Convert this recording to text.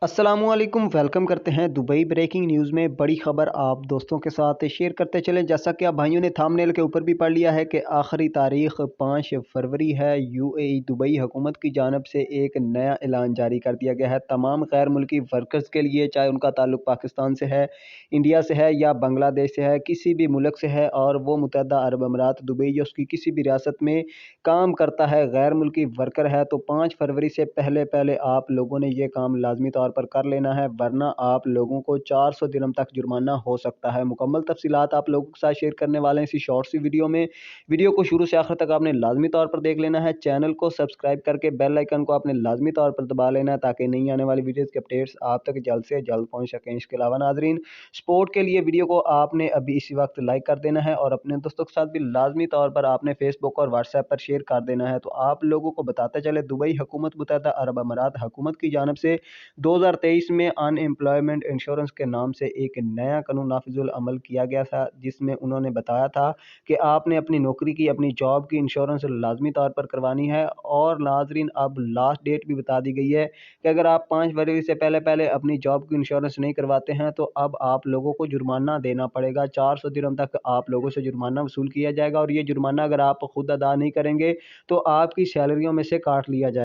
अस्सलामुअलैकुम, वेलकम करते हैं दुबई ब्रेकिंग न्यूज़ में। बड़ी खबर आप दोस्तों के साथ शेयर करते चलें। जैसा कि आप भाइयों ने थंबनेल के ऊपर भी पढ़ लिया है कि आखिरी तारीख 5 फरवरी है। यूएई दुबई हुकूमत की जानब से एक नया ऐलान जारी कर दिया गया है तमाम गैर मुल्की वर्कर्स के लिए, चाहे उनका ताल्लुक पाकिस्तान से है, इंडिया से है या बांग्लादेश से है, किसी भी मुल्क से है और वो मुत्तहदा अरब अमारात दुबई या उसकी किसी भी रियासत में काम करता है, गैर मुल्की वर्कर है, तो 5 फरवरी से पहले पहले आप लोगों ने ये काम लाजमी तौर पर कर लेना है, वरना आप लोगों को 400 दिरहम तक जुर्माना हो सकता है। मुकम्मल तफसीलात आप लोगों के साथ शेयर करने वाले हैं इसी शॉर्ट सी वीडियो में। वीडियो को शुरू से आखिर तक आपने लाजमी तौर पर देख लेना है। चैनल को सब्सक्राइब करके बेल आइकन को आपने लाजमी तौर पर दबा लेना है ताकि नई आने वाली वीडियोज़ के अपडेट्स आप तक जल्द से जल्द पहुँच सकें। इसके अलावा नाजरीन, सपोर्ट के लिए वीडियो को आपने अभी इसी वक्त लाइक कर देना है और अपने दोस्तों के साथ भी लाजमी तौर पर आपने फेसबुक और व्हाट्सएप पर शेयर कर देना है। तो आप लोगों को बताते चले, दुबई हुकूमत मुत्तहदा अरब अमारात हुकूमत की जानब से 2023 में अनएम्प्लॉयमेंट इंश्योरेंस के नाम से एक नया कानून नाफिजुल अमल किया गया था, जिसमें उन्होंने बताया था कि आपने अपनी नौकरी की, अपनी जॉब की इंश्योरेंस लाजमी तौर पर करवानी है। और नाजरीन, अब लास्ट डेट भी बता दी गई है कि अगर आप 5 फरवरी से पहले पहले अपनी जॉब की इंश्योरेंस नहीं करवाते हैं तो अब आप लोगों को जुर्माना देना पड़ेगा। 400 दिरहम तक आप लोगों से जुर्माना वसूल किया जाएगा और ये जुर्माना अगर आप खुद अदा नहीं करेंगे तो आपकी सैलरियों में से काट लिया जाएगा।